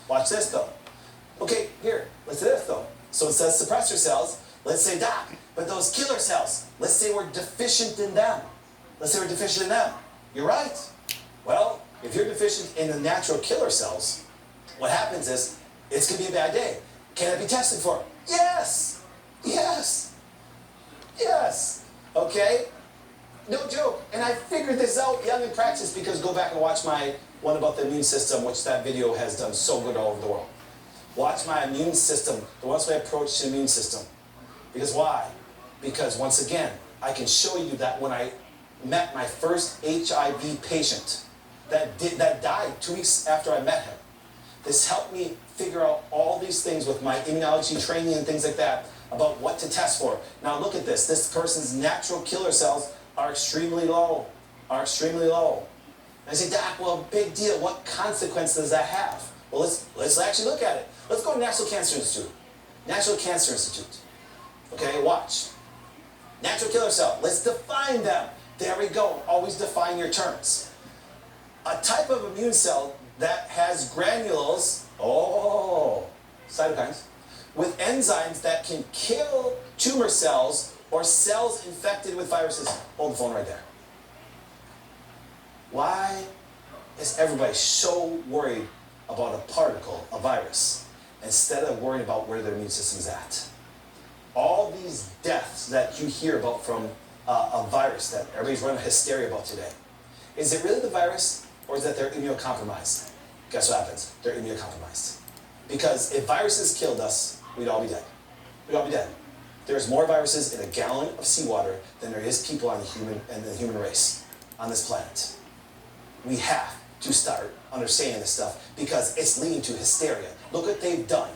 Watch this though. Okay, here, let's do this though. So it says suppressor cells. Let's say, Doc, but those killer cells, let's say we're deficient in them. Let's say we're deficient in them. You're right. Well, if you're deficient in the natural killer cells, what happens is, it's going to be a bad day. Can it be tested for? Yes! Yes! Yes! Okay? No joke. And I figured this out young in practice because go back and watch my one about the immune system, which that video has done so good all over the world. Watch my immune system, the one's my approach to the immune system. Because why? Because once again, I can show you that when I met my first HIV patient that died 2 weeks after I met him, this helped me figure out all these things with my immunology training and things like that about what to test for. Now look at this. This person's natural killer cells are extremely low. And I say, Doc, well, big deal. What consequence does that have? Well, let's actually look at it. Let's go to National Cancer Institute. National Cancer Institute. Okay, watch. Natural killer cell. Let's define them. There we go. Always define your terms. A type of immune cell that has granules, cytokines, with enzymes that can kill tumor cells or cells infected with viruses. Hold the phone right there. Why is everybody so worried about a particle, a virus, instead of worrying about where their immune system is at? All these deaths that you hear about from a virus that everybody's running hysteria about today, is it really the virus or is it they're immunocompromised? Guess what happens? They're immunocompromised. Because if viruses killed us, we'd all be dead. We'd all be dead. There's more viruses in a gallon of seawater than there is people on the human race on this planet. We have to start understanding this stuff because it's leading to hysteria. Look what they've done.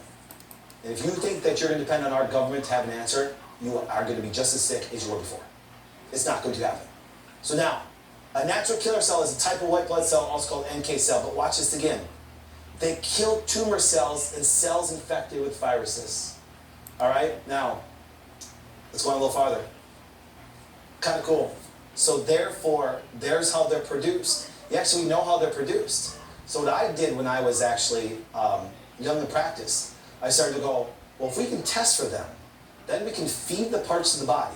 And if you think that you're going to depend on our government to have an answer, you are going to be just as sick as you were before. It's not going to happen. So now, a natural killer cell is a type of white blood cell, also called NK cell, but watch this again. They kill tumor cells and cells infected with viruses. All right, now, let's go on a little farther. Kind of cool. So therefore, there's how they're produced. You actually know how they're produced. So what I did when I was actually young in practice, I started to go, well, if we can test for them, then we can feed the parts of the body.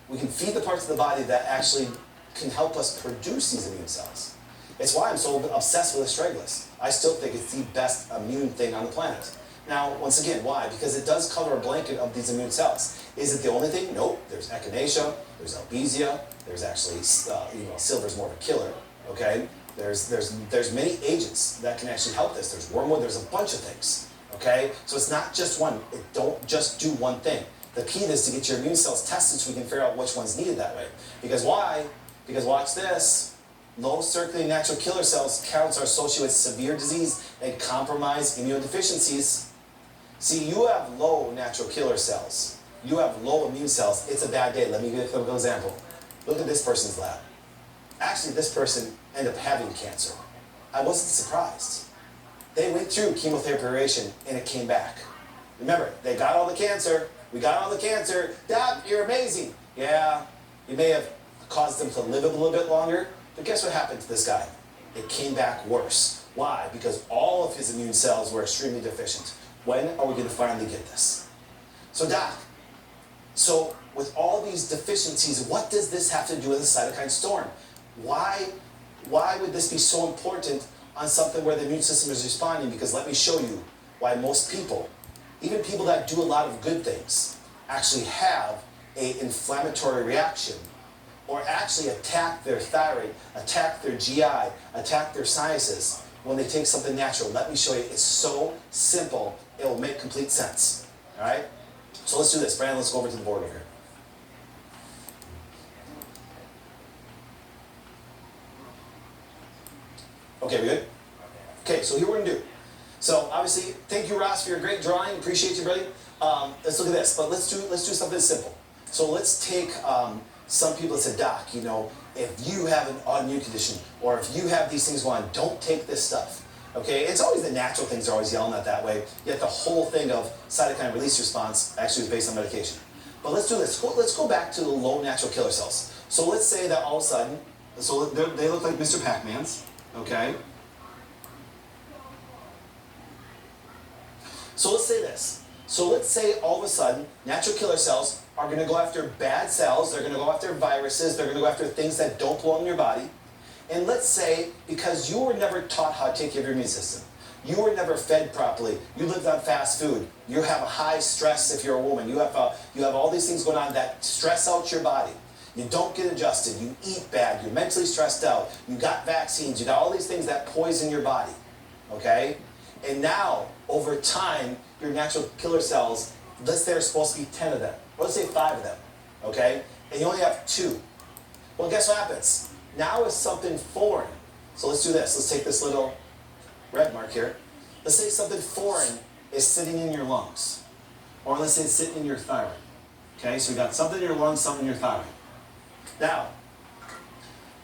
We can feed the parts of the body that actually can help us produce these immune cells. It's why I'm so obsessed with astragalus. I still think it's the best immune thing on the planet. Now, once again, why? Because it does cover a blanket of these immune cells. Is it the only thing? Nope. There's echinacea, there's albizia, there's actually, silver's more of a killer, okay? There's many agents that can actually help this. There's wormwood, there's a bunch of things, okay? So it's not just one. Don't just do one thing. The key is to get your immune cells tested so we can figure out which one's needed that way. Because why? Because watch this. Low circulating natural killer cells counts are associated with severe disease and compromised immunodeficiencies. See, you have low natural killer cells. You have low immune cells. It's a bad day. Let me give you an example. Look at this person's lab. Actually, this person ended up having cancer. I wasn't surprised. They went through chemotherapy radiation and it came back. Remember, they got all the cancer. We got all the cancer. Doc, you're amazing. Yeah, you may have caused them to live a little bit longer, but guess what happened to this guy? It came back worse. Why? Because all of his immune cells were extremely deficient. When are we going to finally get this? So Doc, so with all these deficiencies, what does this have to do with the cytokine storm? Why would this be so important on something where the immune system is responding? Because let me show you why most people, even people that do a lot of good things, actually have an inflammatory reaction or actually attack their thyroid, attack their GI, attack their sinuses when they take something natural. Let me show you. It's so simple. It will make complete sense. All right? So let's do this. Brandon, let's go over to the board over here. Okay, we good? Okay, so here we're going to do. So obviously, thank you, Ross, for your great drawing. Appreciate you, buddy. Let's look at this, but let's do something simple. So let's take some people that said, Doc, if you have an autoimmune condition or if you have these things going on, don't take this stuff. Okay, it's always the natural things they're always yelling at that way. Yet the whole thing of cytokine release response actually is based on medication. But let's do this. Let's go back to the low natural killer cells. So let's say that all of a sudden, so they look like Mr. Pac-Mans. Okay. So let's say this. So let's say all of a sudden, natural killer cells are going to go after bad cells. They're going to go after viruses. They're going to go after things that don't belong in your body. And let's say, because you were never taught how to take care of your immune system, you were never fed properly, you lived on fast food, you have a high stress if you're a woman, you have all these things going on that stress out your body. You don't get adjusted, you eat bad, you're mentally stressed out, you got vaccines, you got all these things that poison your body, okay? And now, over time, your natural killer cells, let's say there's supposed to be 10 of them, or let's say 5 of them, okay? And you only have 2. Well, guess what happens? Now it's something foreign. So let's do this. Let's take this little red mark here. Let's say something foreign is sitting in your lungs. Or let's say it's sitting in your thyroid. Okay, so we got something in your lungs, something in your thyroid. Now,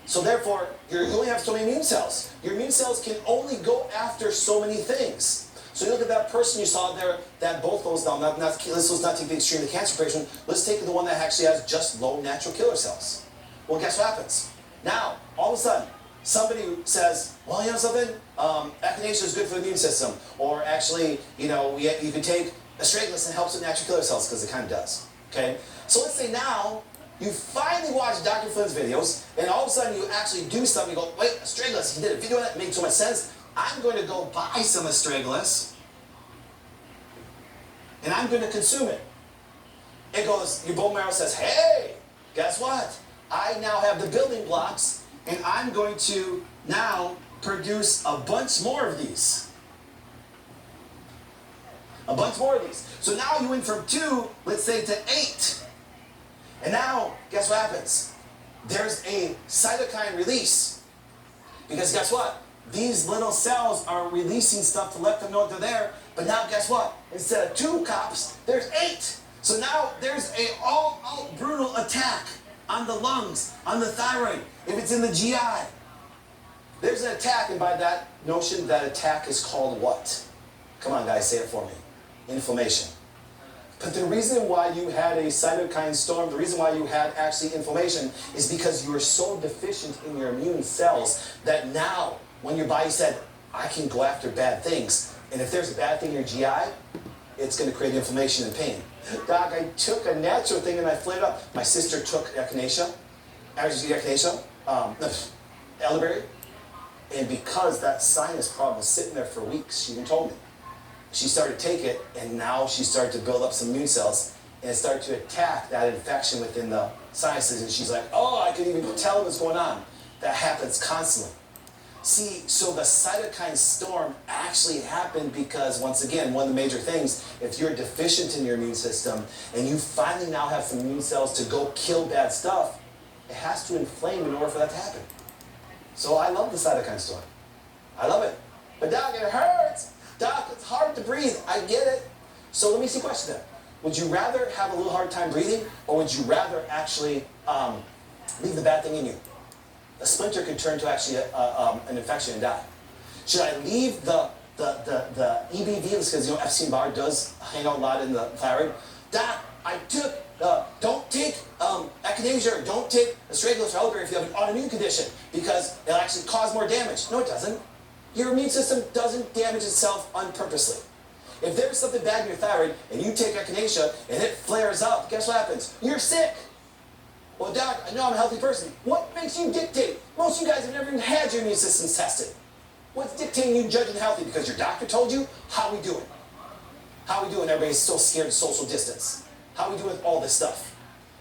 so therefore, you only have so many immune cells. Your immune cells can only go after so many things. So you look at that person you saw there, that both those, now, let's not take the extreme of the cancer patient, let's take the one that actually has just low natural killer cells. Well, guess what happens? Now, all of a sudden, somebody says, well, you know something? Echinacea is good for the immune system. Or actually, you know, you could take astragalus and it helps with natural killer cells, because it kind of does. Okay? So let's say now, you finally watch Dr. Flynn's videos, and all of a sudden you actually do something, you go, wait, astragalus, he did a video on it, it made so much sense. I'm going to go buy some astragalus, and I'm going to consume it. It goes, your bone marrow says, hey, guess what? I now have the building blocks, and I'm going to now produce a bunch more of these. A bunch more of these. So now you went from 2, let's say, to 8. And now, guess what happens? There's a cytokine release. Because guess what? These little cells are releasing stuff to let them know that they're there. But now, guess what? Instead of 2 cops, there's 8. So now there's a all-out brutal attack on the lungs, on the thyroid, if it's in the GI. There's an attack, and by that notion, that attack is called what? Come on, guys, say it for me. Inflammation. But the reason why you had a cytokine storm, the reason why you had actually inflammation, is because you were so deficient in your immune cells that now, when your body said, I can go after bad things, and if there's a bad thing in your GI, it's going to create inflammation and pain. Doc, I took a natural thing and I flared up. My sister took echinacea, elderberry, and because that sinus problem was sitting there for weeks, she even told me. She started to take it, and now she started to build up some immune cells, and it started to attack that infection within the sinuses, and she's like, oh, I could even tell what's going on. That happens constantly. See, so the cytokine storm actually happened because, once again, one of the major things, if you're deficient in your immune system and you finally now have some immune cells to go kill bad stuff, it has to inflame in order for that to happen. So I love the cytokine storm. I love it. But Doc, it hurts. Doc, it's hard to breathe. I get it. So let me see a question then. Would you rather have a little hard time breathing, or would you rather actually leave the bad thing in you? A splinter could turn to actually an infection and die. Should I leave the EBV, because you know Epstein-Barr does hang out a lot in the thyroid? Doc, I took, don't take echinacea, or don't take astragalus or elderberry if you have an autoimmune condition, because it'll actually cause more damage. No, it doesn't. Your immune system doesn't damage itself unpurposely. If there's something bad in your thyroid and you take echinacea and it flares up, guess what happens? You're sick. Well, Doc, I know I'm a healthy person. What makes you dictate? Most of you guys have never even had your immune systems tested. What's dictating you judging healthy? Because your doctor told you? How we doing? How we doing? Everybody's so scared of social distance. How we doing with all this stuff?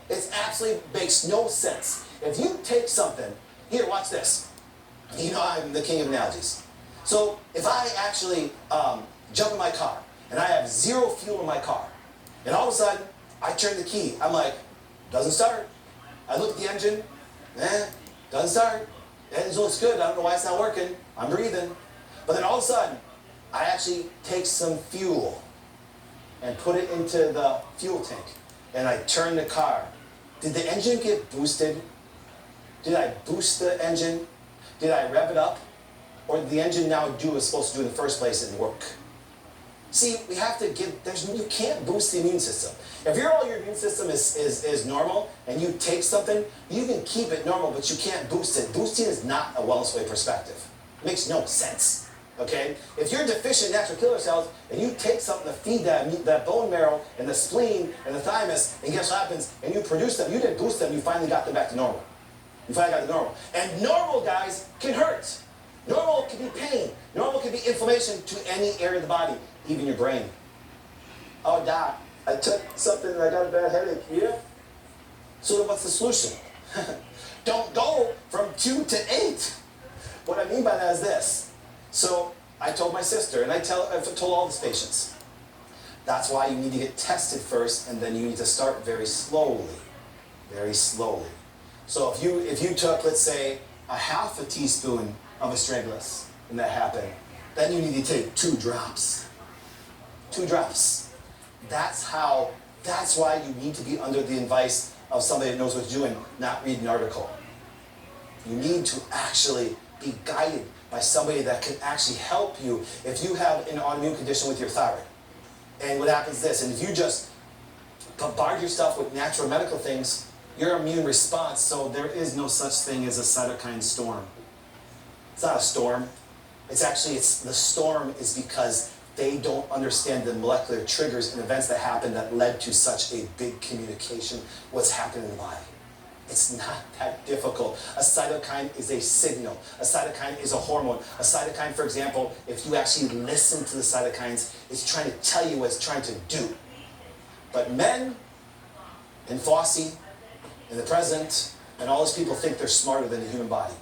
It absolutely makes no sense. If you take something, here, watch this. You know I'm the king of analogies. So if I actually jump in my car and I have 0 fuel in my car, and all of a sudden I turn the key, I'm like, doesn't start. I look at the engine, doesn't start. The engine looks good, I don't know why it's not working. I'm breathing. But then all of a sudden, I actually take some fuel and put it into the fuel tank, and I turn the car. Did the engine get boosted? Did I boost the engine? Did I rev it up? Or did the engine now do what it's supposed to do in the first place and work? See, we have to give, you can't boost the immune system. If your immune system is normal and you take something, you can keep it normal, but you can't boost it. Boosting is not a wellness way perspective. It makes no sense. Okay? If you're deficient in natural killer cells and you take something to feed that bone marrow and the spleen and the thymus, and guess what happens? And you produce them, you didn't boost them, you finally got them back to normal. You finally got to normal. And normal, guys, can hurt. Normal can be pain. Normal can be inflammation to any area of the body, even your brain. Oh, Doc, I took something and I got a bad headache. Yeah? So then what's the solution? Don't go from 2 to 8. What I mean by that is this. So I told my sister, and I've told all these patients, that's why you need to get tested first, and then you need to start very slowly. Very slowly. So if you took, let's say, a half a teaspoon of astragalus, and that happened, then you need to take 2 drops. 2 drops. That's why you need to be under the advice of somebody that knows what you're doing, not read an article. You need to actually be guided by somebody that can actually help you if you have an autoimmune condition with your thyroid. And what happens is this, and if you just bombard yourself with natural medical things, your immune response, so there is no such thing as a cytokine storm. It's not a storm. The storm is because they don't understand the molecular triggers and events that happen that led to such a big communication, what's happening in the body. It's not that difficult. A cytokine is a signal. A cytokine is a hormone. A cytokine, for example, if you actually listen to the cytokines, it's trying to tell you what it's trying to do. But men and Fossey and the president and all these people think they're smarter than the human body.